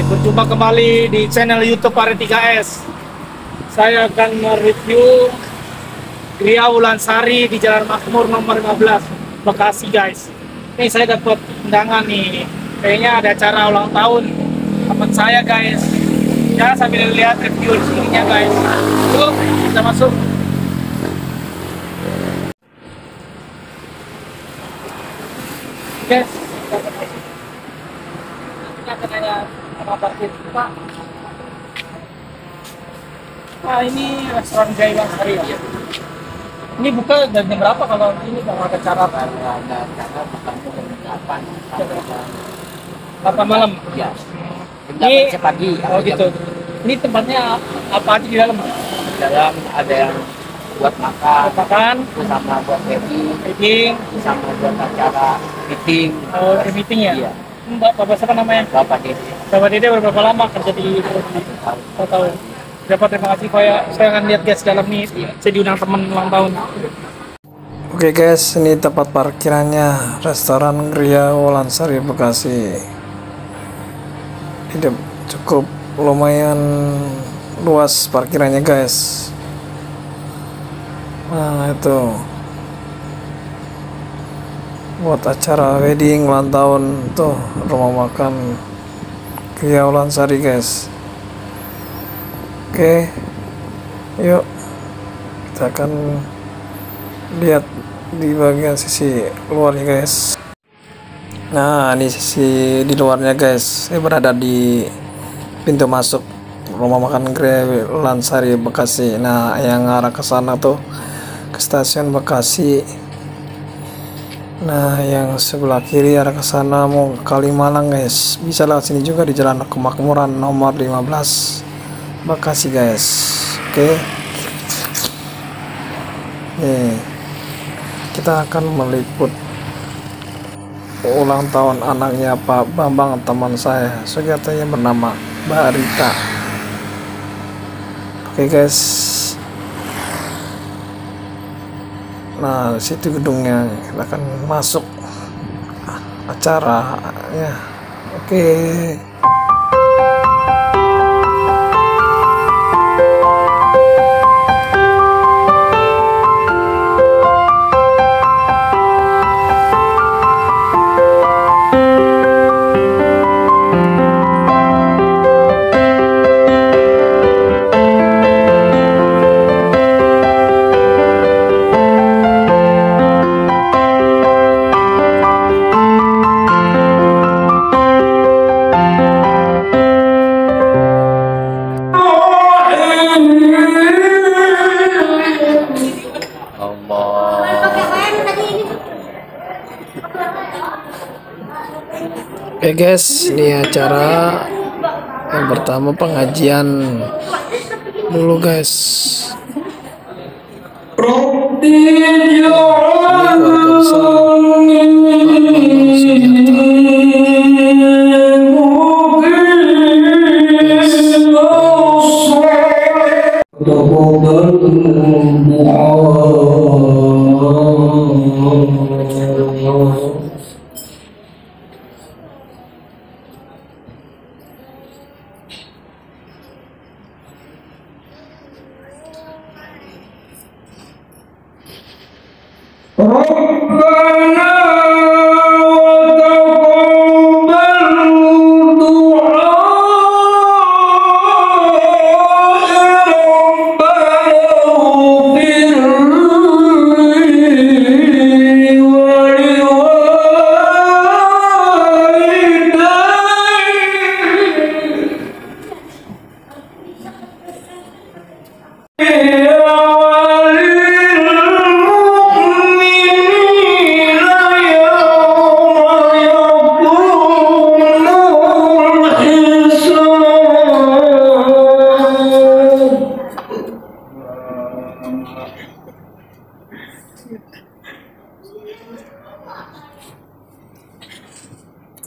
Berjumpa kembali di channel YouTube Pare 3S. Saya akan mereview Gria Wulansari di Jalan Makmur nomor 15, Bekasi, guys. Ini saya dapat undangan nih. Kayaknya ada acara ulang tahun teman saya, guys. Ya, sambil lihat review sininya, guys. Yuk, kita masuk. Guys, kita akan nanya sama parkir Pak. Nah, ini restoran Gria Wulansari ya. Ini buka dari jam berapa kalau ini kalau ada acara? Ada acara makan jam 8 sampai jam 8 malam. ya. Ini Pagi. oh gitu. Ini tempatnya apa aja di dalam? Di dalam ada yang buat makan, sama buat meeting, sama buat acara meeting. oh, ke meeting ya? Iya. Bapak siapa namanya? Bapak Dede. Bapak Dede berapa lama kerja di 1 tahun? Berapa, terima kasih. Saya akan lihat guys dalam nih. Saya diundang teman ulang tahun. Oke guys, ini tempat parkirannya restoran Gria Wulansari Bekasi. Ini cukup lumayan luas parkirannya guys. Nah itu buat acara wedding ulang tahun tuh, rumah makan Gria Wulansari guys. Oke, yuk kita akan lihat di bagian sisi luarnya guys. Nah ini sisi di luarnya guys. Saya berada di pintu masuk rumah makan Gria Wulansari Bekasi. Nah yang arah ke sana tuh ke stasiun Bekasi. Nah yang sebelah kiri arah ke sana mau ke Kalimalang guys. Bisa lewat sini juga di Jalan Kemakmuran nomor 15 Bekasi guys. Oke. Nih kita akan meliput ulang tahun anaknya Pak Bambang, teman saya Sugiarto yang bernama Mbak Rita. Oke guys. Nah situ gedungnya, kita akan masuk acaranya. Oke. Oke guys, ini acara yang pertama pengajian dulu guys. Ini keluarga besar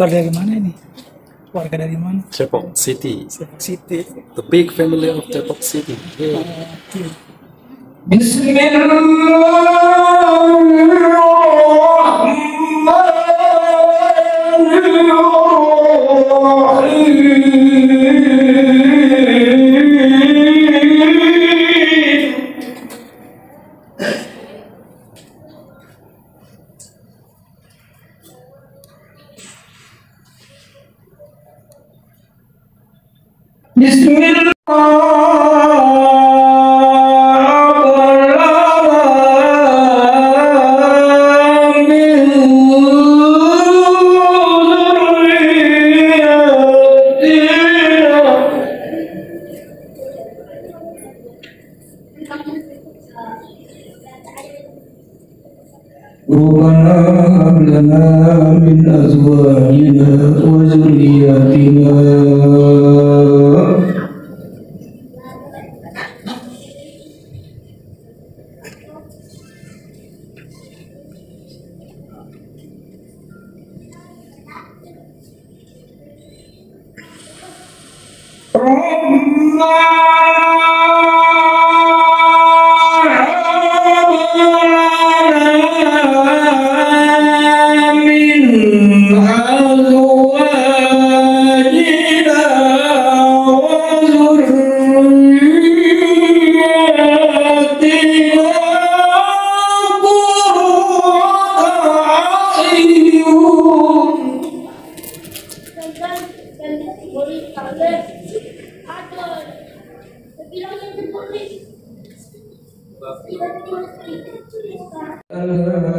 Keluarga dari mana ini? Keluarga dari mana? Depok City. Depok City. The big family of Depok City. Yeah. Bismillahirrahmanirrahim. ربنا هب لنا من أزواجنا وذرياتنا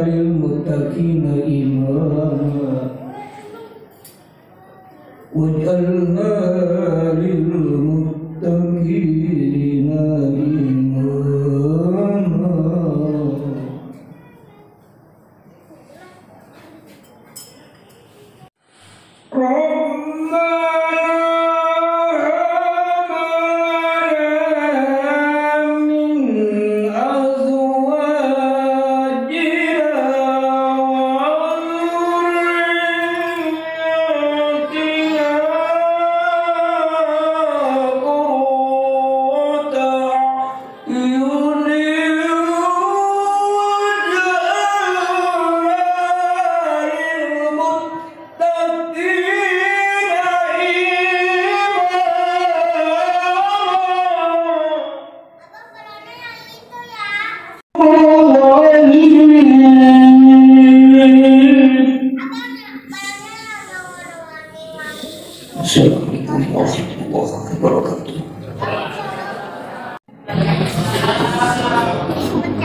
للمتقين إماما واجعلنا للمتقين إماما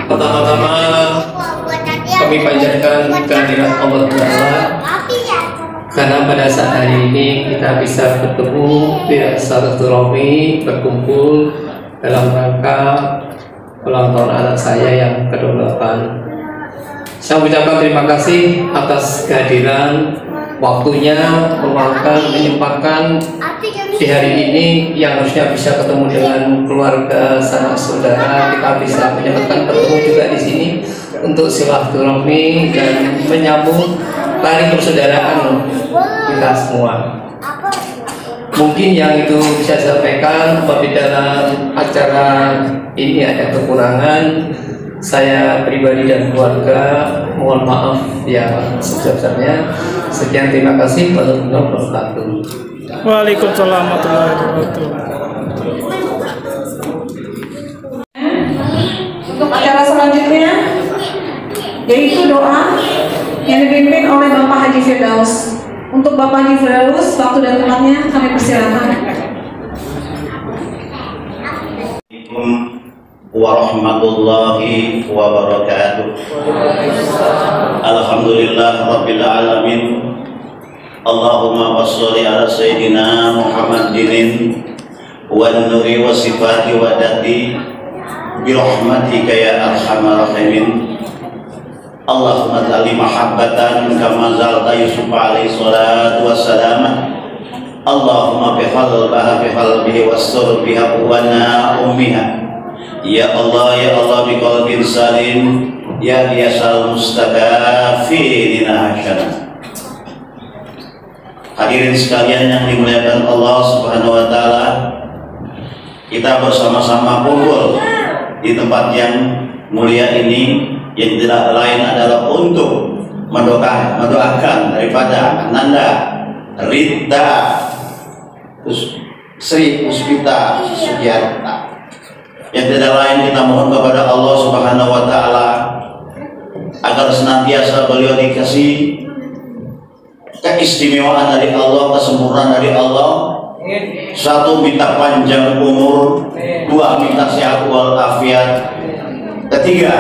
Pertama-tama kami panjatkan kehadirat Allah Ta'ala, karena pada saat hari ini kita bisa bertemu di silaturahmi, berkumpul dalam rangka ulang tahun anak saya yang ke-28. Saya mengucapkan terima kasih atas kehadiran, waktunya, meluangkan, menyempatkan di hari ini yang harusnya bisa ketemu dengan keluarga, sanak saudara. Kita bisa menyempatkan bertemu juga di sini untuk silaturahmi dan menyambung tali persaudaraan kita semua. Mungkin yang itu bisa saya sampaikan. Apabila dalam acara ini ada kekurangan, saya pribadi dan keluarga mohon maaf yang sebesar-besarnya. Sekian, terima kasih. Warahmatullahi wabarakatuh. Waalaikumsalam warahmatullahi wabarakatuh. Untuk acara selanjutnya yaitu doa yang dipimpin oleh Bapak Haji Firdaus. Untuk Bapak Haji Firdaus, waktu dan tempatnya kami persilakan. Warahmatullahi wabarakatuh. Alhamdulillah rabbil alamin. Allahumma sholli ala sayyidina Muhammadin wan nuri wa sifati wa dati bi rahmatika ya arhamar rahimin. Allahumma ta'ali mahabbatan kama zalta Yusuf alaihi salatu wassalam. Allahumma bihalbaha bihalbihi wassur biha wana ummiha. Ya Allah bi qalbin salim, ya yasal mustaqafirina hasanah. Hadirin sekalian yang dimuliakan Allah Subhanahu wa taala, kita bersama-sama kumpul di tempat yang mulia ini yang tidak lain adalah untuk mendoakan daripada Nanda Rita Sri Puspita Sugiarta, yang tidak lain kita mohon kepada Allah Subhanahu wa taala agar senantiasa beliau dikasih keistimewaan dari Allah, kesempurnaan dari Allah. Satu, minta panjang umur. Dua, minta sehat walafiat. Ketiga,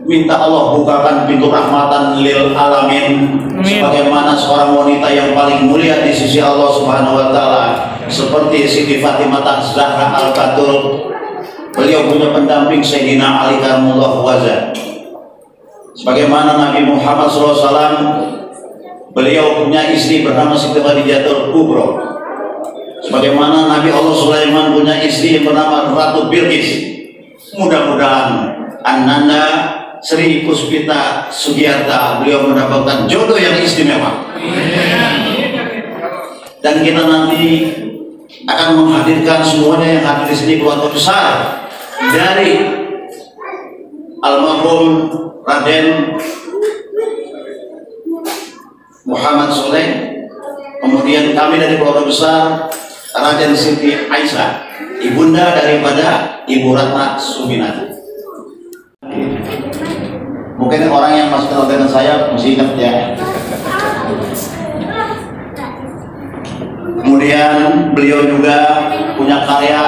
minta Allah bukakan pintu rahmatan lil alamin. Sebagaimana seorang wanita yang paling mulia di sisi Allah Subhanahu wa taala, seperti Siti Fatimah Zahra Al-Batul, beliau punya pendamping Sayyidina Ali Karamullah Wajah. Sebagaimana Nabi Muhammad SAW, beliau punya istri bernama Siti Khadijatul Kubro. Sebagaimana Nabi Allah Sulaiman punya istri yang bernama Ratu Bilqis. Mudah-mudahan Ananda Sri Puspita Sugiarta beliau mendapatkan jodoh yang istimewa. Dan kita nanti akan menghadirkan semuanya yang hadir di sini, keluarga besar dari almarhum Raden Muhammad Soleh, kemudian kami dari keluarga besar Raden Siti Aisyah, ibunda daripada Ibu Ratna Suminati. Mungkin orang yang masih kenal dengan saya masih ingat ya. Kemudian beliau juga punya karya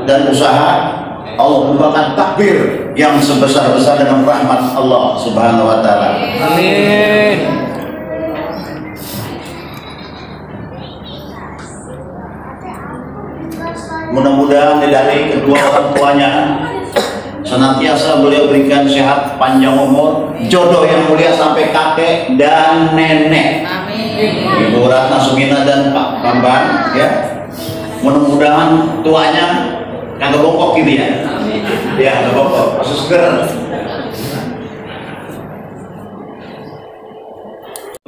dan usaha. Allah merupakan takbir yang sebesar-besar dengan rahmat Allah Subhanahu wa Ta'ala. Amin. Mudah-mudahan dari kedua orang tuanya senantiasa beliau berikan sehat, panjang umur, jodoh yang mulia sampai kakek dan nenek. Ibu Ratna Sumina dan Pak Bambang ya. Mudah-mudahan tuanya kagak bongkok gitu ya. Ya, kagak bongkok, masih seger.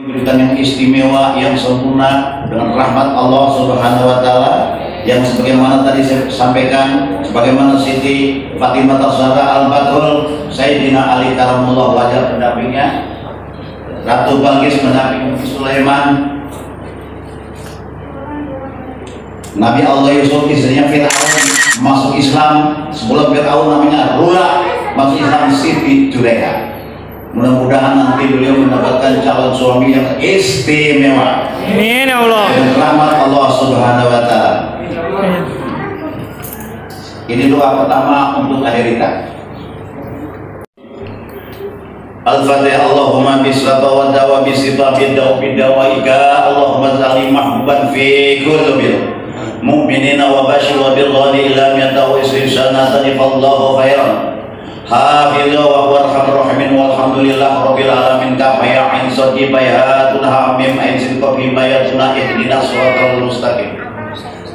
Berikan yang istimewa, yang sempurna dengan rahmat Allah Subhanahu wa Ta'ala, yang sebagaimana tadi saya sampaikan, sebagaimana Siti Fatimah Zahra Al-Batul, Sayyidina Ali Karamullah Wajah pendampingnya, Ratu Balqis pendamping Sulaiman, Nabi Allah Yusuf istrinya Fir'aun masuk Islam, sebelum Fir'aun namanya Rula masuk Islam Siti Juleha. Mudah-mudahan nanti beliau mendapatkan calon suami yang istimewa. Amin ya Allah. Dengan rahmat Allah Subhanahu wa Ta'ala. Ini doa pertama untuk Akhirita. Al-Fatihah. Allahumma bisrata wa dawa bisita bidaw bidawaika Allahumma zali mahbuban fi qulubil mu'minina wa bashir wa bilghani ilam yatahu isri sanatani fallahu khairan hafidha wa warhamur rahimin walhamdulillah rabbil alamin kama ya'in sadi bayatun hamim ain sin qabi bayatuna ihdinas siratal mustaqim.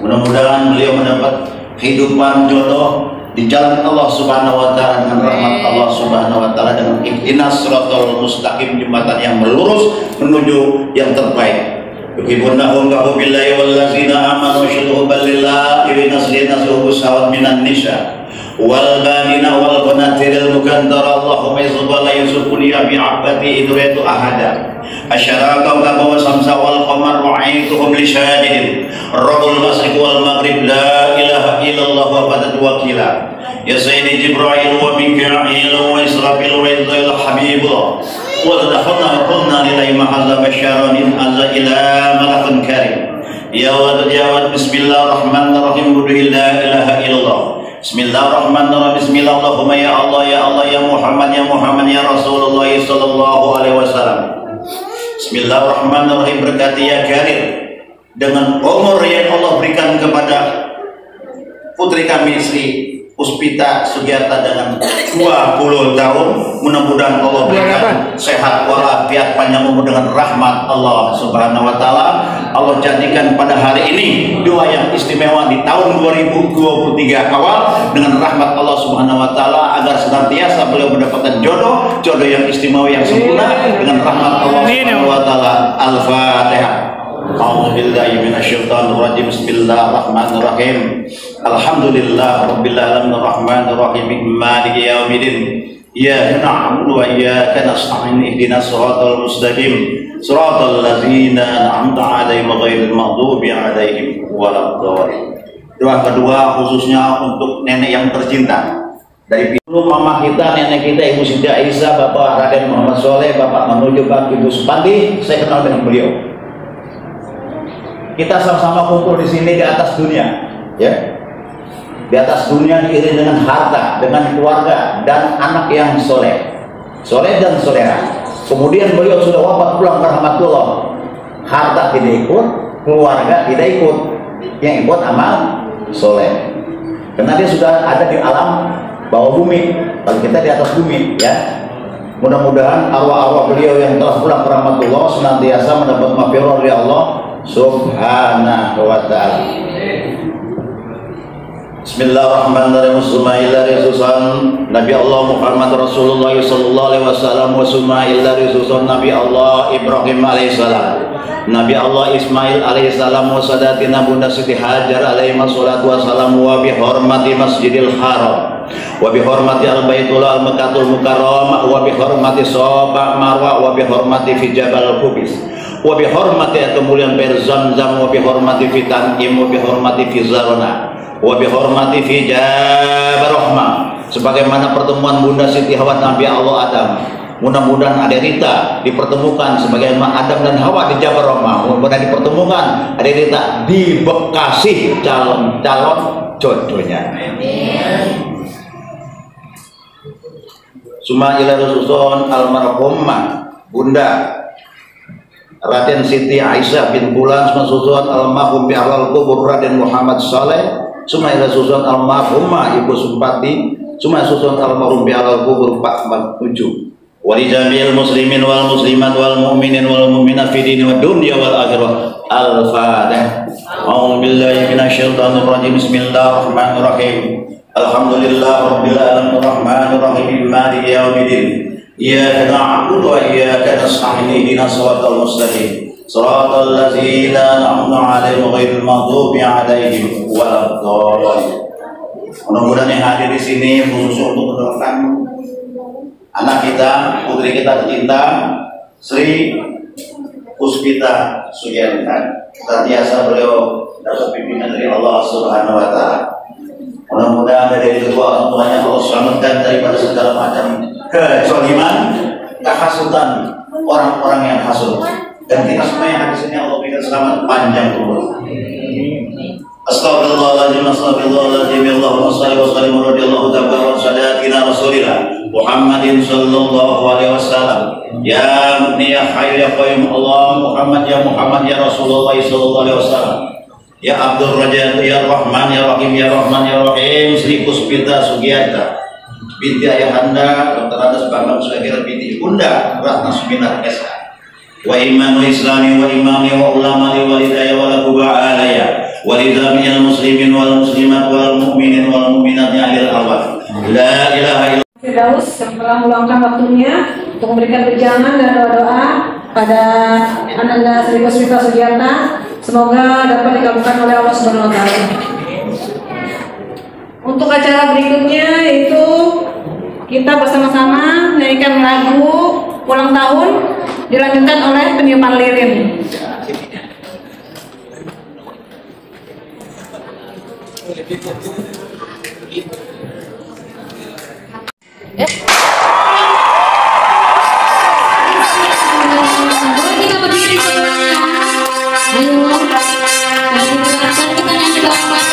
Mudah-mudahan beliau mendapat kehidupan jodoh di jalan Allah Subhanahu wa Ta'ala dengan rahmat Allah Subhanahu wa Ta'ala, dengan ihdinas siratal mustaqim, jembatan yang melurus menuju yang terbaik. Yuhibbunahum kahubillahi wallazina amanu syuduhu balillah ibina slina suhu sawat minan nisa wal banina wal qanatiril mukantara Allahumma yusubala yusukuliya bi'abati idretu ahada asyaraka wa samsa wal qamar wa'aituhum li syahidin rabbul masriq wal maghrib la ilaha illallah wa badat wakila ya sayyidi Jibril wa Mika'il wa Israfil wa Israel habibullah wa tadafana wa qulna lillahi ma'azza basyaronin azza ila malakun karim ya wadud ya wadud bismillahirrahmanirrahim la ilaha illallah bismillahirrahmanirrahim bismillah Allahumma ya Allah ya Allah ya Muhammad ya Rasulullah sallallahu alaihi wasallam. Bismillahirrahmanirrahim. Berkati ya karim dengan umur yang Allah berikan kepada putri kami Sri Puspita Sugiarta dengan 20 tahun, mudah-mudahan Allah berikan sehat walafiat panjang umur dengan rahmat Allah Subhanahu wa Ta'ala. Allah jadikan pada hari ini doa yang istimewa di tahun 2023 awal dengan rahmat Allah Subhanahu wa Ta'ala, agar senantiasa beliau mendapatkan jodoh yang istimewa yang sempurna dengan rahmat Allah Subhanahu wa Ta'ala. Al-Fatihah. A'udzubillahi minasyaitonir rajim. Bismillahirrahmanirrahim. Alhamdulillah rabbil alamin arrahmanir rahim maliki yaumiddin. Iyyaka na'budu wa iyyaka nasta'in ihdinas siratal mustaqim siratal ladzina an'amta 'alaihim ghairil maghdubi 'alaihim waladdallin. Doa kedua khususnya untuk nenek yang tercinta. Dari dulu mama kita, nenek kita Ibu Siti Aisyah, Bapak Raden Muhammad Soleh, Bapak menuju Pak Ibu Supandi, saya kenal dengan beliau. Kita sama-sama kumpul di sini di atas dunia, ya. Di atas dunia diiringi dengan harta, dengan keluarga dan anak yang soleh dan soleha. Kemudian beliau sudah wafat pulang ke rahmatullah. Harta tidak ikut, keluarga tidak ikut, yang ikut amal soleh. karena dia sudah ada di alam bawah bumi, kalau kita di atas bumi ya. Mudah-mudahan arwah-arwah beliau yang telah pulang ke rahmatullah senantiasa mendapat maghfirah dari Allah Subhanahu wa ta'ala. Bismillahirrahmanirrahim. Susan Nabi Allah Muhammad Rasulullah sallallahu alaihi wasallam wa susan Nabi Allah Ibrahim alaihissalam, Nabi Allah Ismail alaihissalam, wa sadatina Bunda Siti Hajar alaihi wassalatu wassalam, wa bihormati Masjidil Haram, wa bihormati al-Baitullah al-Mekkatul Mukarram, wa bihormati Soba Marwa, wa bihormati fi Jabal Kubis, wa bihormati kemuliaan Air Zamzam, wa bihormati fi Tanqim, wa bihormati fi Zarona, wa bihormati fi Jabarahmah, sebagaimana pertemuan Bunda Siti Hawa Nabi Allah Adam. Mudah-mudahan Ade Rita dipertemukan sebagaimana Adam dan Hawa di Jabarahmah. Mudah-mudahan dipertemukan Ade Rita di Bekasi calon jodohnya. Suma ila rususon almarhumah Bunda Raden Siti Aisyah bin Bulan, susun almarhum bi ahlal kubur Raden Muhammad Saleh, suma ila susun almarhumah Ibu Sumpati, suma susun almarhum bi ahlal kubur Pak Tujuh. Wali jamil muslimin wal muslimat wal mu'minin wal mu'minat fi dini wad dunya wal akhirah. Al-Fatihah. A'udzu billahi minasyaitonir rajim. Bismillahirrahmanirrahim. Alhamdulillah rabbil alamin arrahmanir rahim maliki yaumiddin. Iyyaka na'budu wa iyyaka nasta'in ihdinas siratal mustaqim. Siratal ladzina an'amta 'alaihim ghairil maghdubi 'alaihim waladdallin. Mudah-mudahan yang hadir di sini khusus untuk mendoakan anak kita, putri kita tercinta, Sri Puspita Sugiarta. Senantiasa beliau dapat bimbingan dari Allah Subhanahu wa ta'ala. Mudah-mudahan dari kedua orang tuanya Allah selamatkan daripada segala macam kezaliman, kehasutan orang-orang yang hasut. Dan kita semua yang hadir sini Allah berikan selamat panjang umur. Astagfirullahaladzim, astagfirullahaladzim, Allahumma salli wa sallim wa radiyallahu ta'ala wa sadatina rasulillah Muhammadin sallallahu alaihi wasallam. Ya Muni ya Hayyu ya Qayyum Allah Muhammad ya Rasulullah sallallahu alaihi wasallam. Ya Abdul Raja ya Rahman ya Rahim ya Rahman ya Rahim. Sri Puspita Sugiarta binti Ayahanda Dr. Adas Bambang Sugiarta binti Bunda Ratna Suminat SH. Wa imamul islami wa imami wa ulama li walidayya wa lakuba alaya wa lidhamiyal muslimin wal muslimat wal mu'minin wal mu'minat ya'lil awal. La ilaha illallah. Firdaus yang telah meluangkan waktunya untuk memberikan perjalanan dan doa-doa pada Ananda Sri Puspita Sugiarta, semoga dapat dikabulkan oleh Allah Subhanahu wa taala. Untuk acara berikutnya yaitu kita bersama-sama menyanyikan lagu ulang tahun, dilanjutkan oleh peniupan lilin. Kita berdiri semuanya. Ayo, kita nyanyi bareng-bareng.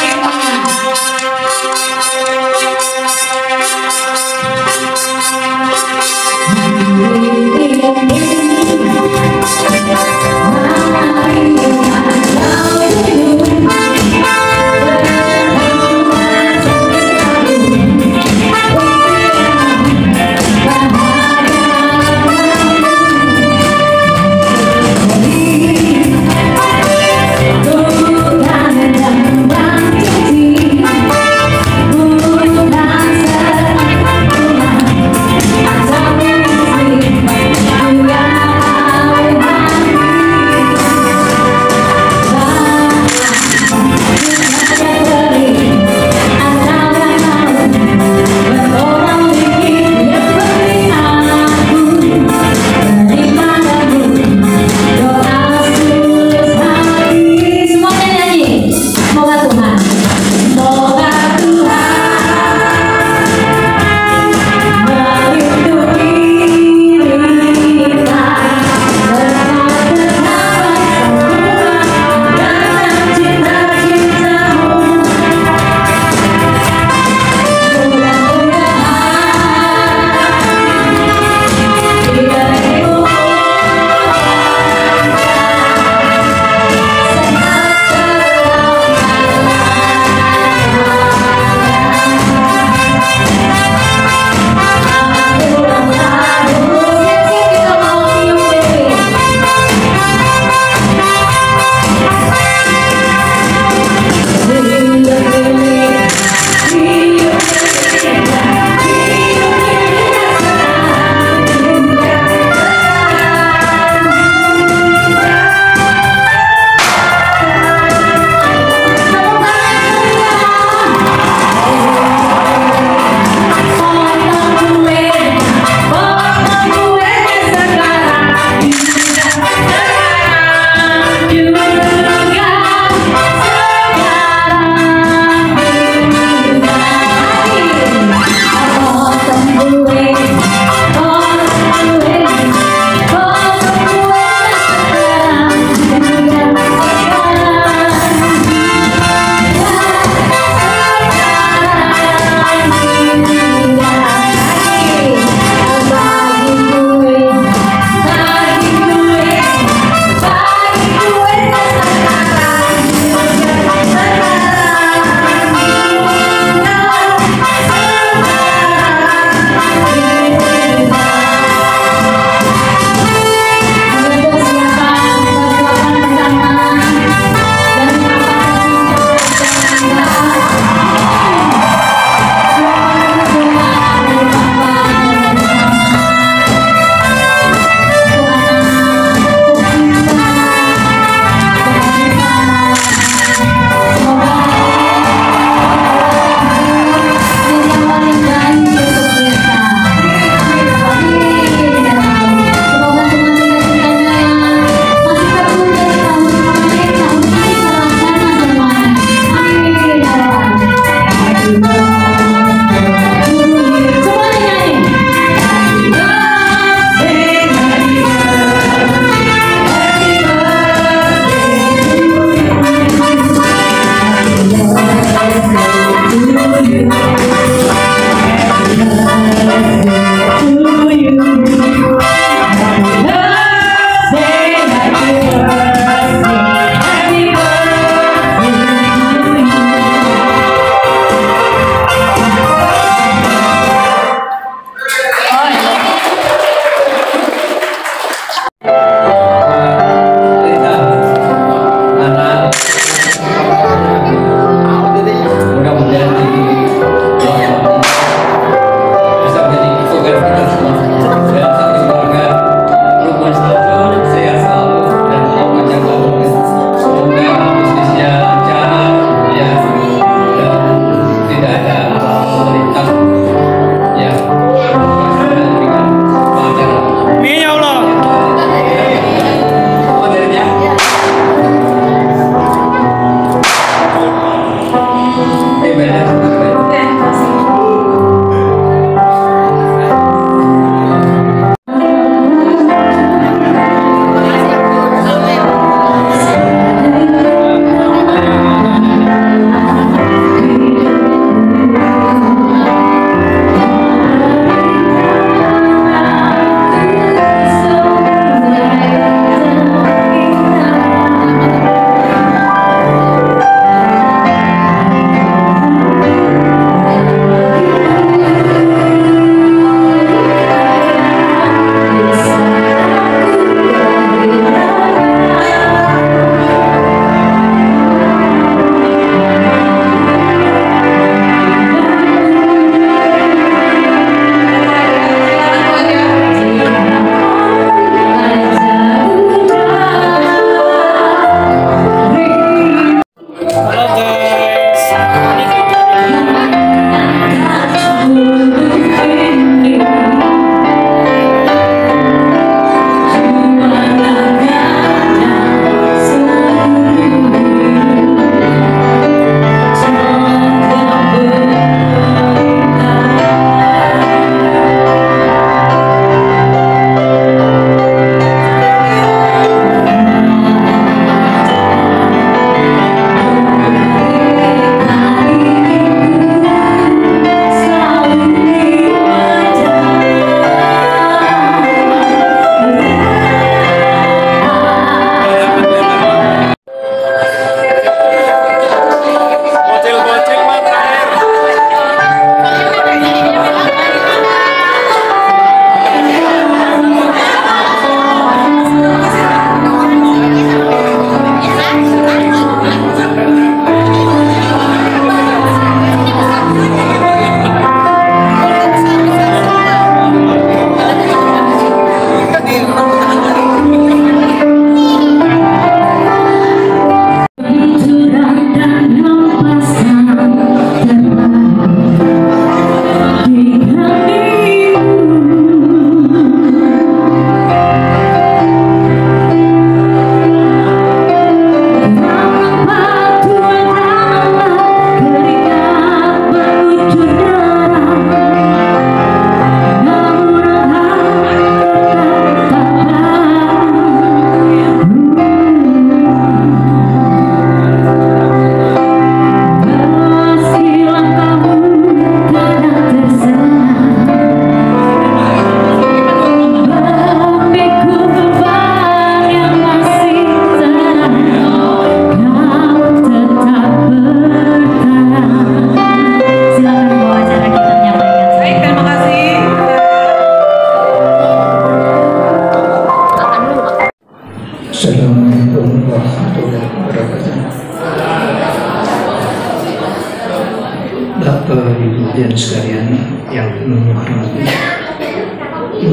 Bye.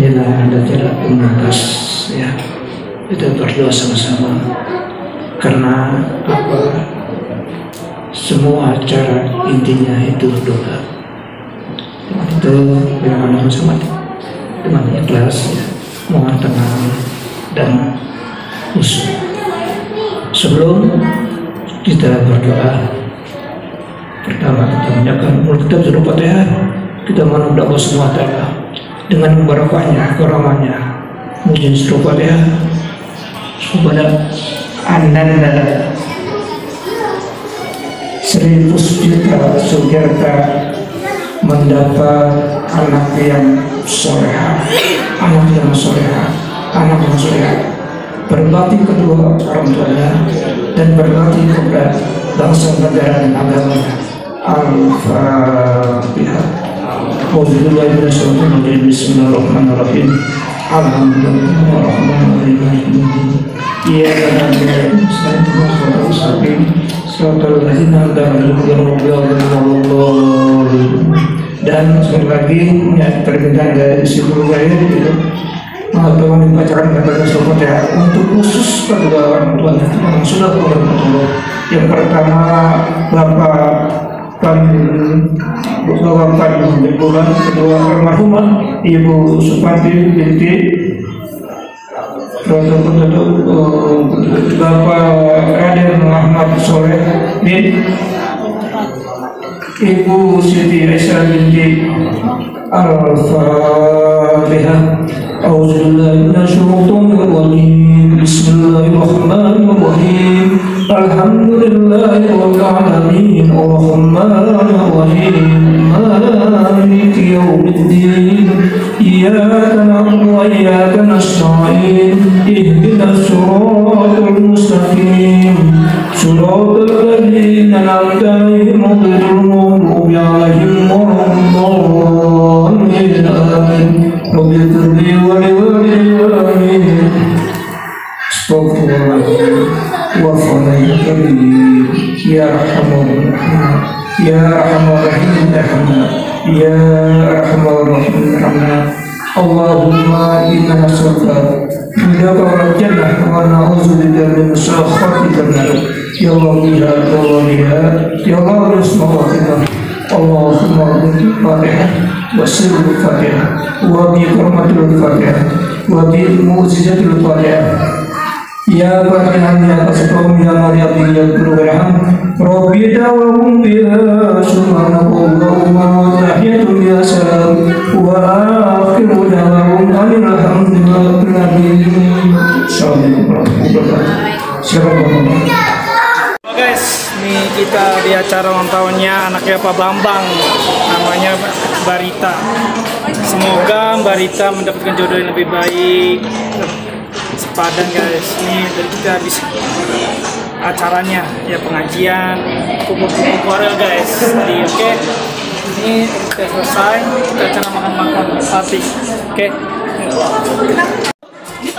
Alhamdulillah ada jarak pembatas ya. Kita berdoa sama-sama karena apa? Semua acara intinya itu doa. Itu dengan sangat dengan ikhlas ya, mohon tenang dan khusyuk. Sebelum kita berdoa, pertama kita menyiapkan mulut kita sudah Fatihah, kita menghadap Allah Subhanahu wa taala dengan barakahnya, karamahnya, mujiz surah Fatihah kepada Ananda Sri Puspita Sugerta mendapat anak yang soleha, anak yang soleha, anak yang soleha, berbakti kedua orang tuanya dan berbakti kepada bangsa negara dan agamanya. Al-Fatihah. Bismillahirrahmanirrahim. Alhamdulillahirrahmanirrahim. Iyyaka na'budu wa nasta'in. Shiratal ladzina an'amta 'alaihim. Dan sekali lagi permintaan dari Sibul Gaib itu telah dibacakan kepada sobat ya untuk khusus kedua orang tua yang sudah berumur. Yang pertama Bapak bulan, kedua almarhumah Ibu Supati binti Bapak Raden Muhammad Soleh bin Ibu Siti Aisyah binti Al-Fatihah. A'udzubillahi minasyaitonir rajim. Bismillahirrahmanirrahim. Alhamdulillahi rabbil alamin. Arrahmanir rahim. Maliki yaumiddin. Iyyaka na'budu wa iyyaka nasta'in. Ihdinas siratal mustaqim. Siratal ladzina an'amta 'alaihim ghairil maghdubi 'alaihim waladdallin. Amin. Rabbil firli wa liwalidayya. Astaghfirullahaladzim wa fadhil ya arhamar rahim ya arhamar rahim ya arhamar rahim. Allahumma inna nas'aluka ridhaka wal jannah wa na'udzubika min sakhatika nar. Ya Allah ya Allah ya Allah bismillah. Allahumma bil Fatihah wa sirrul Fatihah wa bi hurmatil Fatihah wa bi mu'jizatil Fatihah. Ya Fatihah ya Qasqam ya Maryam ya Qur'an Rabbi da'wahum biha subhanallahumma wa tahiyyatuhum ya salam wa akhiru da'wahum alhamdulillahi rabbil alamin. Guys, ini kita di acara ulang tahunnya anaknya Pak Bambang, namanya Barita. Semoga Barita mendapatkan jodoh yang lebih baik, sepadan guys. Ini dari kita habis acaranya, ya pengajian, kumpul-kumpul keluarga guys. Jadi oke, ini udah selesai, kita acara makan-makan sate. Oke.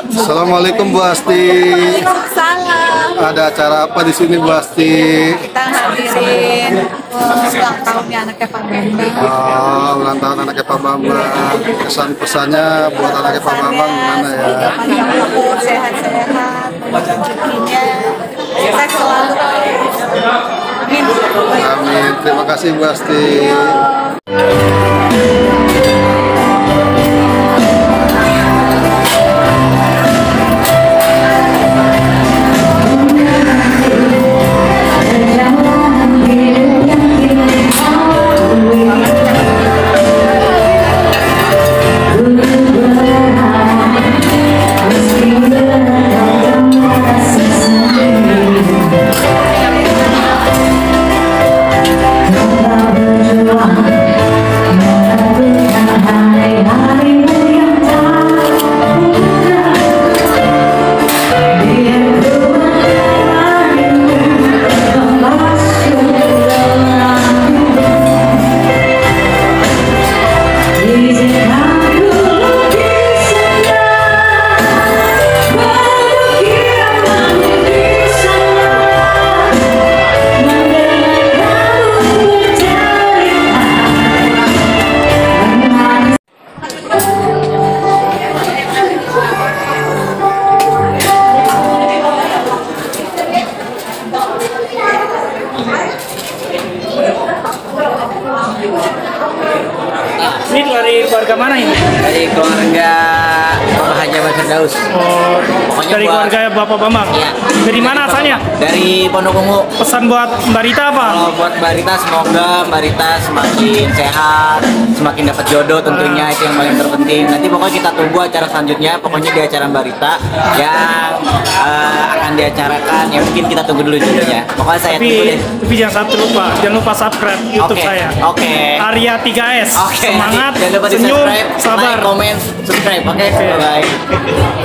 Assalamualaikum Bu Asti. Waalaikumsalam. Ada acara apa di sini Bu Asti? Kita hadirin ulang tahunnya anaknya Pak Bambang. Oh, ulang tahun anaknya Pak Bambang. Kesan pesannya buat anaknya Pak Bambang gimana ya? Sehat-sehat, rezekinya sukses selalu. Amin. Amin. Terima kasih Bu Asti. Berjuang Firdaus. Oh, Pokoknya dari buat- keluarga Bapak Bambang. Iya. Dari mana asalnya? Dari Pondok Ungu. Pesan buat Mbak Rita apa? Kalau buat Mbak Rita, semoga Mbak Rita semakin sehat, semakin dapat jodoh tentunya, itu yang paling terpenting. Nanti pokoknya kita tunggu acara selanjutnya, pokoknya di acara Mbak Rita yang akan diacarakan. Ya mungkin kita tunggu dulu jodohnya. Pokoknya saya tunggu deh. Tapi jangan jangan lupa subscribe YouTube Oke, saya. oke. Arya 3S. Oke, Semangat, jangan lupa senyum, di-subscribe, sabar. like, komen, subscribe. Oke, bye.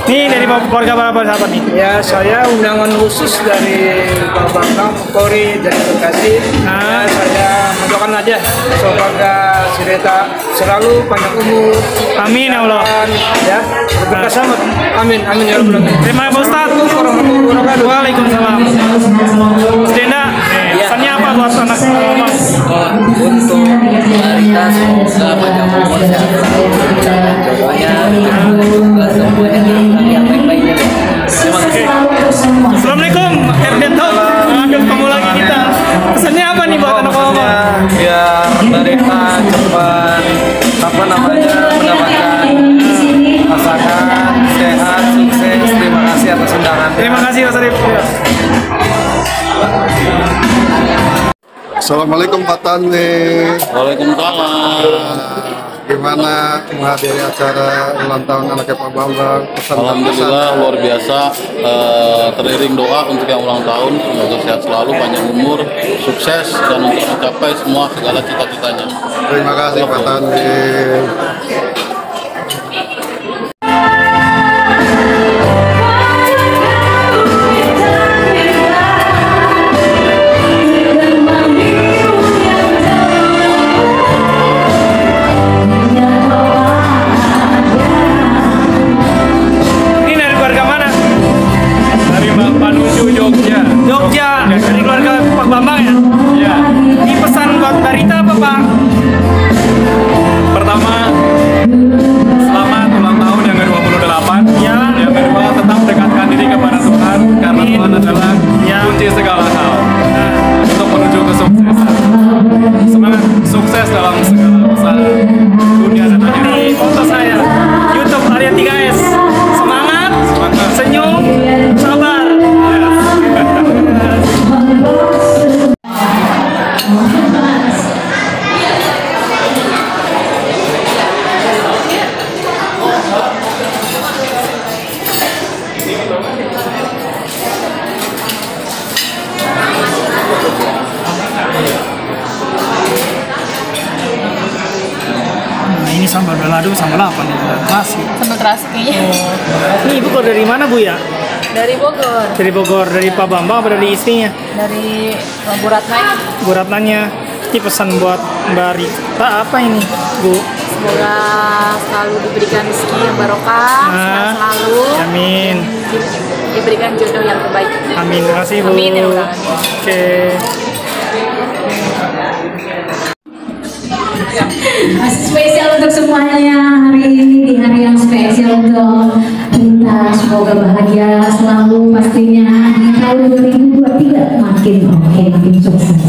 Nih dari keluarga Bapak sahabat nih. Ya, saya undangan khusus dari Pak Bambang Polri dari Bekasi. Nah, Saya mendoakan aja semoga si Rita selalu panjang umur. amin ya Allah. Ya, berkah selamat. Amin, amin ya Rabbal alamin. Terima kasih Pak Ustadz. Waalaikumsalam. Denda, pesannya apa buat anak Mama? Untuk Mbak Rita, semoga panjang umur, sehat selalu, dan jodohnya, semoga semuanya yang baik-baiknya. Terima kasih. Assalamualaikum, Erdeto. Aduh, kamu lagi kita. Pesannya apa nih buat anak Mama? Biar Mbak Rita cepat mendapatkan pasangan sehat, sukses. Terima kasih atas undangannya. Terima kasih Mas Arif. Assalamualaikum Pak Tani. Waalaikumsalam. Gimana menghadiri acara ulang tahun anaknya Pak Bambang? Alhamdulillah luar biasa, teriring doa untuk yang ulang tahun, semoga sehat selalu, panjang umur, sukses, dan untuk mencapai semua segala cita-citanya. Terima kasih Pak Tani. Ini dari keluarga mana? Dari menuju Jogja. Jogja. Dari keluarga Pak Bambang ya? Ya. Ini pesan buat Mbak Rita apa Pak? Pertama, selamat ulang tahun yang ke-28. Ya. Yang kedua, tetap dekatkan diri kepada Tuhan karena Tuhan adalah Ya. kunci segala hal untuk menuju kesuksesan. Semangat sukses dalam segala usaha dunia dan akhirat. Ini foto saya. YouTube Arya 3S. Semangat, senyum, sabar. Nah, ini sambal balado, sambal apa nih? Terasi. Sambal terasi kayaknya. Ini ibu kok dari mana Bu ya? Dari Bogor. Dari Bogor, dari Pak Bambang apa dari istrinya? Dari Bu Ratna. Bu Ratnanya. Ini pesan buat Mbak Rita apa ini Bu? Semoga selalu diberikan rezeki yang barokah, sehat selalu. Amin. Diberikan jodoh yang terbaik. Amin. Terima kasih Bu. Amin ya Allah. Oke. Spesial untuk semuanya hari ini, di hari yang spesial untuk kita, semoga bahagia selalu pastinya di tahun 2023 makin oke, makin sukses.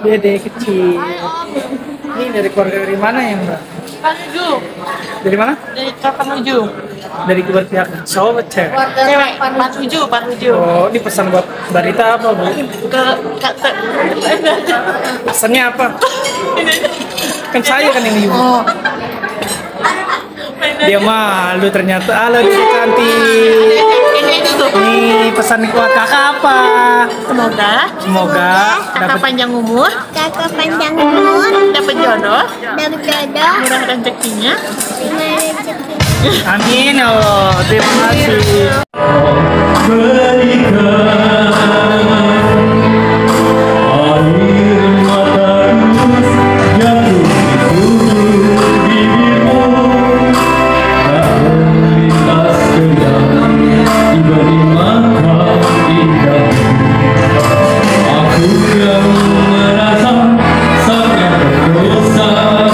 Dede kecil. Ini dari keluarga dari mana ya Mbak? Panuju. Dari mana? Dari Panuju. Dari keluarga pihak cowok cewek. Cewek. Panuju. Oh, ini pesan buat Mbak Rita apa Bu? Pesannya apa? Kan saya kan yang ibu. Oh. Dia malu ternyata. Halo Dede cantik. Ini pesan buat kakak apa? Semoga kakak panjang umur. Dapat jodoh. Murah rezekinya. Amin ya Allah. Terima kasih. Aku yang merasa sangat berdosa.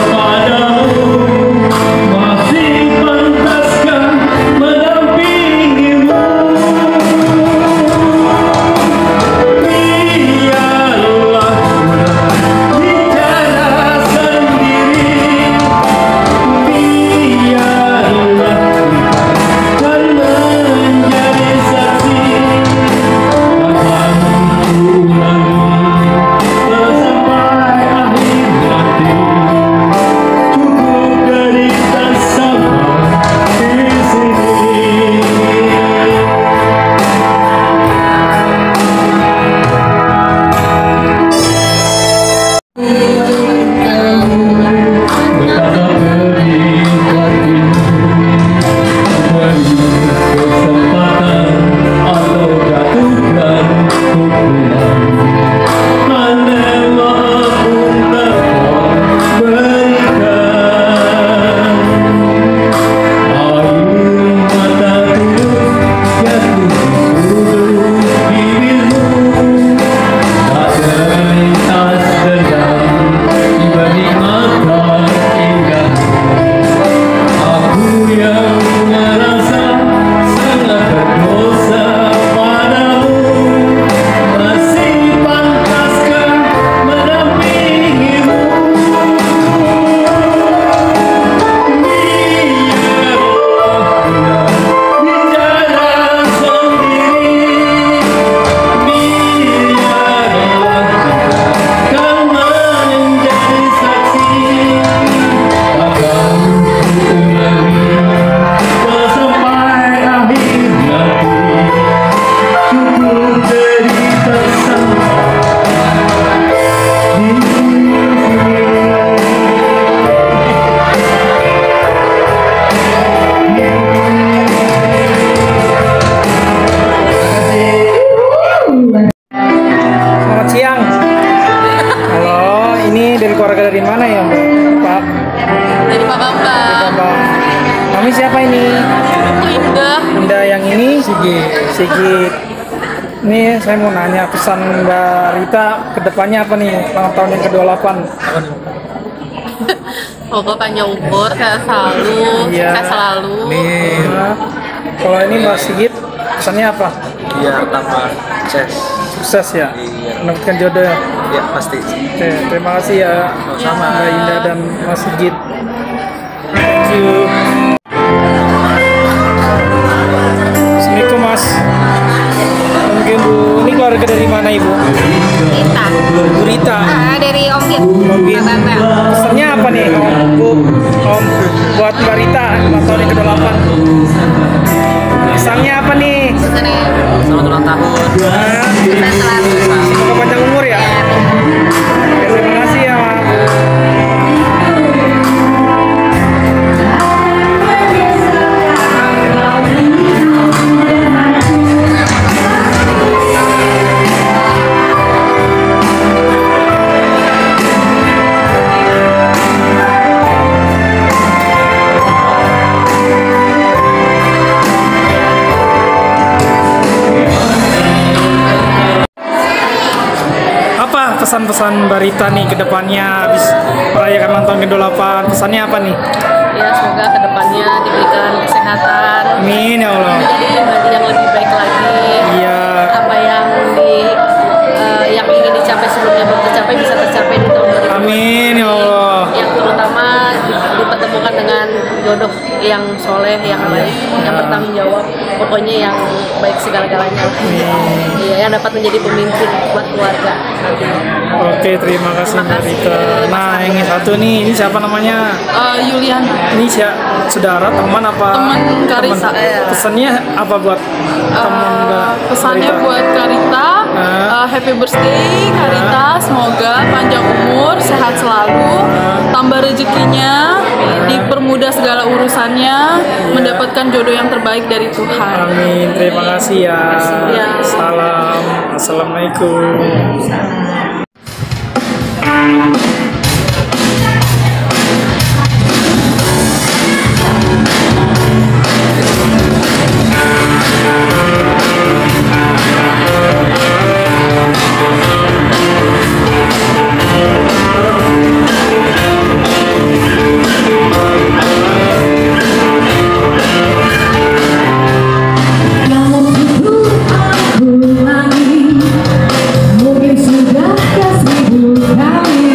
dari mana ya, Pak? Dari Pak Bambang. Mami siapa ini? Indah. Indah, yang ini? Sigit. Ini saya mau nanya pesan Mbak Rita kedepannya apa nih ulang tahun yang ke-28? Semoga panjang umur, sehat selalu, sukses selalu. Nah, kalau ini Mbak Sigit pesannya apa? Biar tambah sukses. Sukses ya? Mendapatkan jodoh ya? Ya pasti. Oke, terima kasih ya. Sama Mbak Indah dan Mas Sigit. Thank you. Assalamualaikum Mas. Mungkin Bu, ini keluarga dari mana Ibu? Rita. Bu Rita. Dari Om Git. Bambang. Pesannya apa nih Om buat Mbak Rita ulang tahun yang ke-8? Pesannya apa nih? Selamat ulang tahun. Sukses selalu. Semoga panjang umur ya. Oke, terima kasih ya Mas. Pesan-pesan Mbak Rita nih ke depannya habis merayakan ulang tahun ke-8, pesannya apa nih? Ya, semoga kedepannya diberikan kesehatan. Amin ya Allah. Menjadi pribadi yang lebih baik lagi. Iya. Apa yang yang ingin dicapai sebelumnya belum tercapai bisa tercapai di tahun 2020. Amin ya Allah. Yang terutama dipertemukan dengan jodoh yang soleh, yang baik, yang bertanggung jawab. Pokoknya yang baik segala-galanya. Iya, yang dapat menjadi pemimpin buat keluarga nantinya. Oke, terima kasih Mbak Rita. Nah, yang satu nih, ini siapa namanya? Yulian. Ini siapa? Saudara, teman apa? Teman Karisa. Pesannya apa buat teman Mbak Pesannya Rita? buat Karita, happy birthday Karita, semoga panjang umur, sehat selalu, tambah rezekinya, dipermudah segala urusannya, mendapatkan jodoh yang terbaik dari Tuhan. Amin, terima kasih ya. Salam, assalamualaikum. Mungkin sudah ke 1000 kali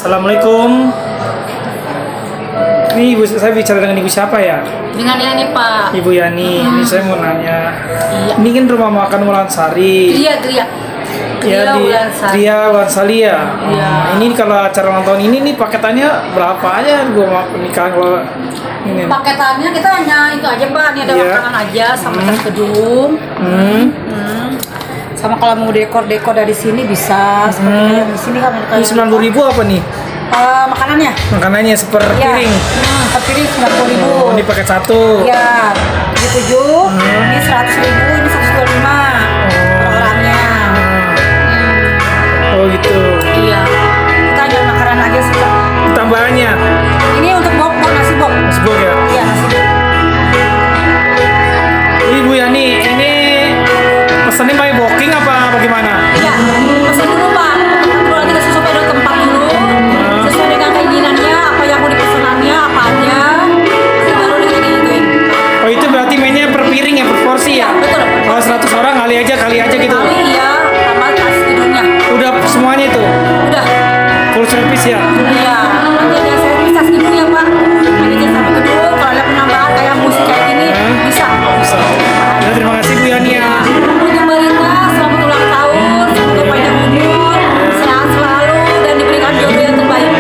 Assalamualaikum. Ini ibu, saya bicara dengan ibu siapa ya? Dengan Yani Pak. Ibu Yani. Ini saya mau nanya. Iya. Ini kan rumah makan Wulansari. Gria. Ya di Gria Wulansari ya. Iya. Ini kalau acara ulang tahun ini nih paketannya berapa aja? Gua mau nikahan kalau ini. Paketannya kita hanya itu aja Pak. Ini ada Iya. makanan aja sama tas gedung. Sama kalau mau dekor-dekor dari sini bisa. Seperti yang di sini kan. Ini 90.000 apa nih? Makanannya? Makanannya seperpiring. Seperpiring 90.000. Oh, ini paket satu. Iya. 77. Ini 100.000. Ini 125. Per orangnya. Oh gitu. Iya. Kita hanya makanan aja sih Pak. Tambahannya? Ini untuk bok nasi bok. Nasi bok ya? Iya nasi bok. Ibu Yani, ini pesannya pakai booking apa bagaimana? Iya, pesan dulu Pak. Kalau kita sesuai dengan tempat dulu, sesuai dengan keinginannya, apa yang mau dipesanannya, apa aja, baru digituin. Oh itu berarti mainnya per piring ya, per porsi ya? Betul. Kalau 100 orang kali aja gitu? Kali iya, sama tas tidurnya. Udah semuanya itu? Udah. Full service ya? Iya, nanti ada servis tas tidur ya Pak. Nanti dia sampai gedung, kalau ada penambahan kayak musik kayak gini, bisa. Bisa. Ya, terima kasih Bu Yani ya. Untuk Marita, selamat ulang tahun, semoga panjang umur, sehat selalu, dan diberikan jodoh yang terbaik.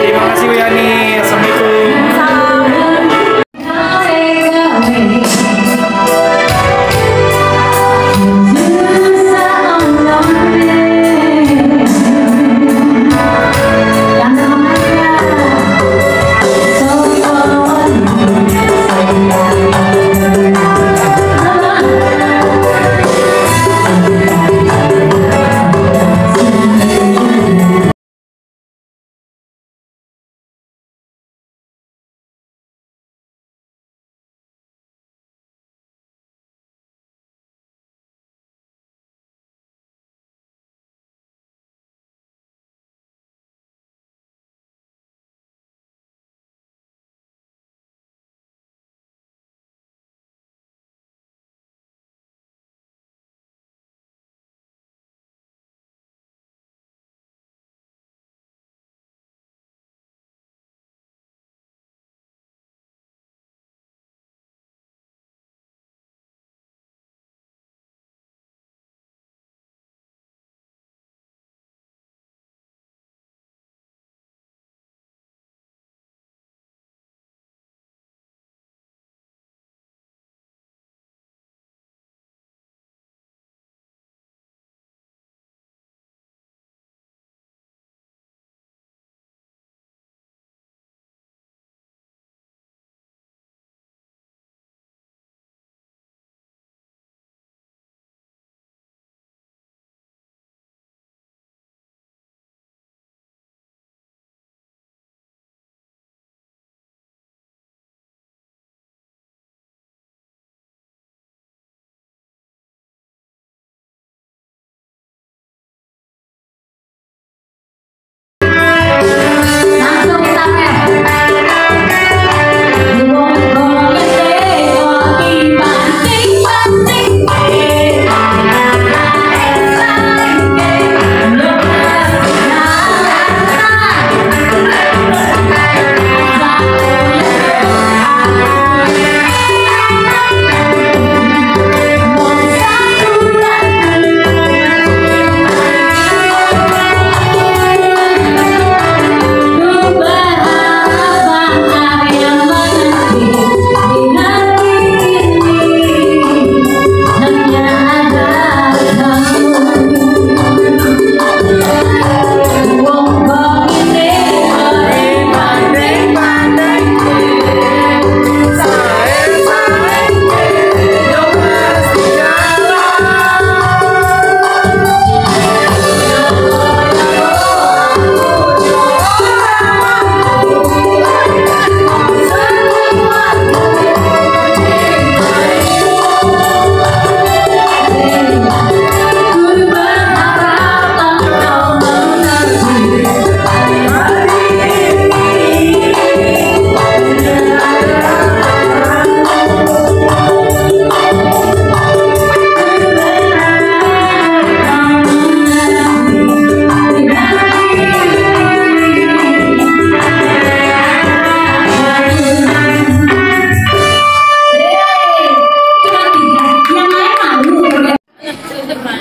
Terima kasih Bu Yani. Assalamualaikum. Yang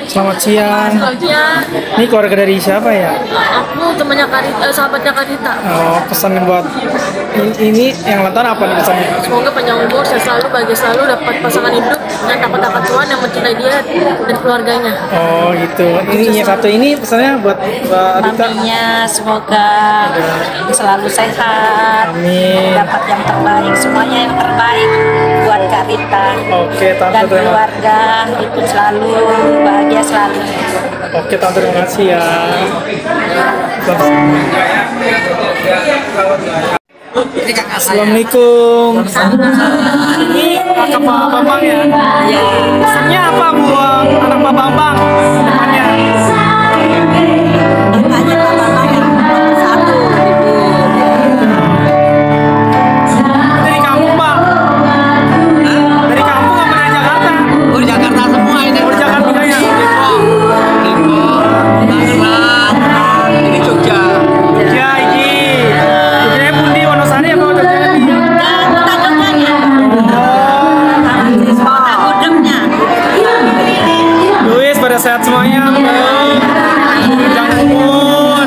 Selamat siang. Selanjutnya, Ini keluarga dari siapa ya? aku temannya Karita, sahabatnya Karita. Oh, pesan buat ini yang lantar apa nih pesannya? Semoga panjang umur, sehat selalu, bahagia selalu, dapat pasangan hidup yang dapat Tuhan yang mencintai dia dan keluarganya. Oh gitu. Ini yang satu ini pesannya buat Adita. Maminya semoga selalu sehat, Amin. dapat yang terbaik, semuanya yang terbaik buat Kak Rita Oke, Tante, dan terima keluarga itu selalu bahagia selalu. Oke, Tante, terima kasih ya. Assalamualaikum. Ini kakak Pak Bambang ya? Iya. Pesannya apa buat anak Pak Bambang? Depannya. Dari kampung Pak? Dari kampung apa dari Jakarta? Oh, Jakarta semua ini. Oh, Jakarta ya? Tangerang, ini Jogja. Jogja ini. Jogjanya pundi Wonosari apa Jogjanya di? Luis pada sehat semuanya. Panjang umur.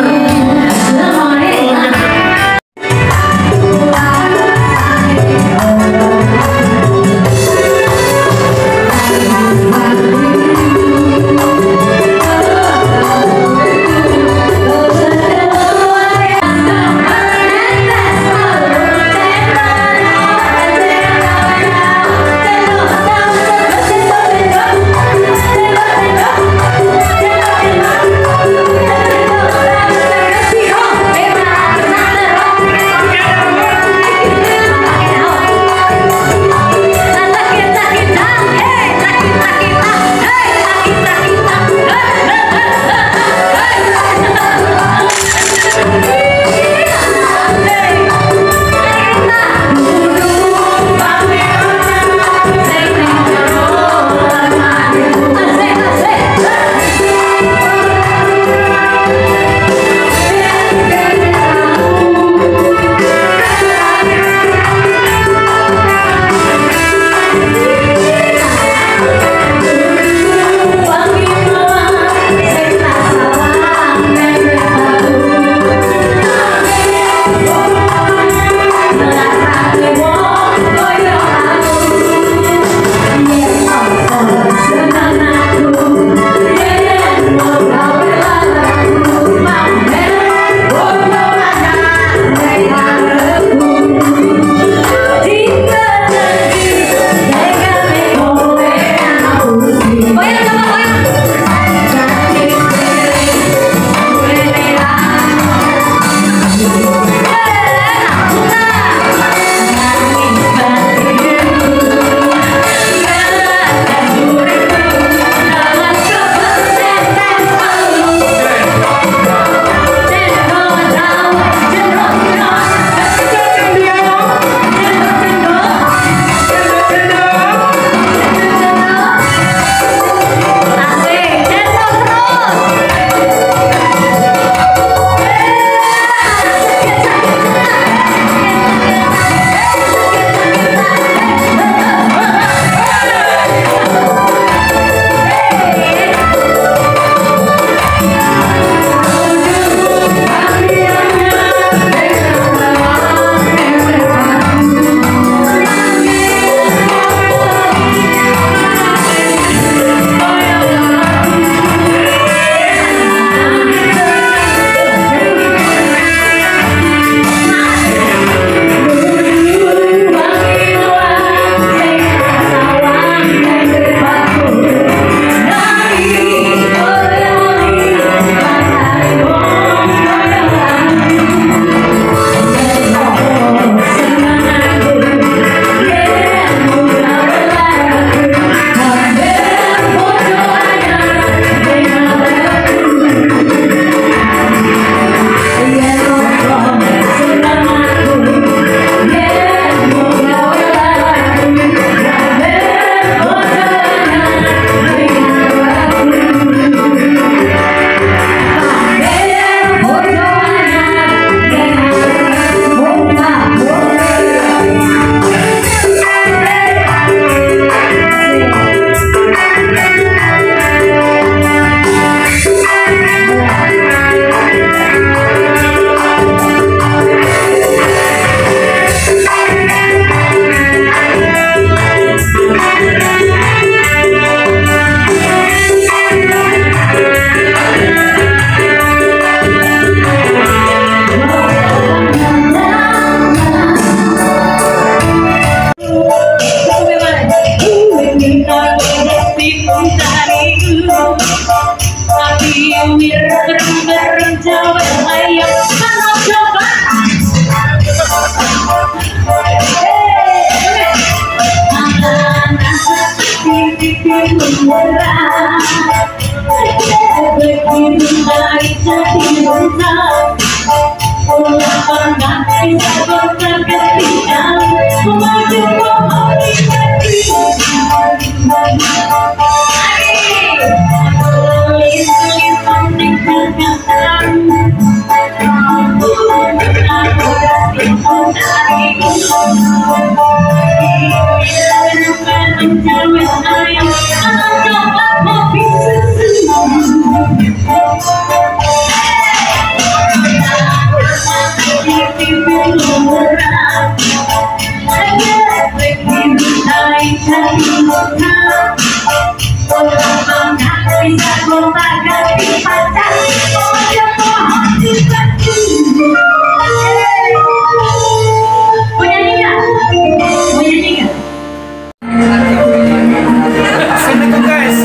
Assalamualaikum guys.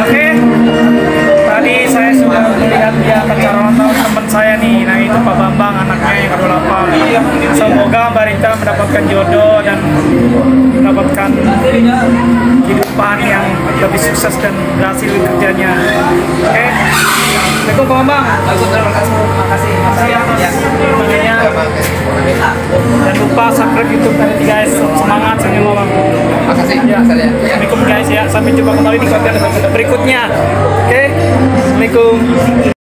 Oke. Tadi saya sudah melihat dia pacaran teman saya nih. Nah itu Pak Bambang, anaknya yang ke-8. Semoga Mbak Rita mendapatkan jodoh dan mendapatkan kehidupan yang lebih sukses dan berhasil di kerjanya. Oke. Assalamualaikum Pak Bambang. Makasih atas temannya. Jangan lupa subscribe YouTube tadi guys. Semangat semua Bang. Makasih. Ya. Assalamualaikum guys ya. Sampai jumpa kembali di konten berikutnya. Oke. Assalamualaikum.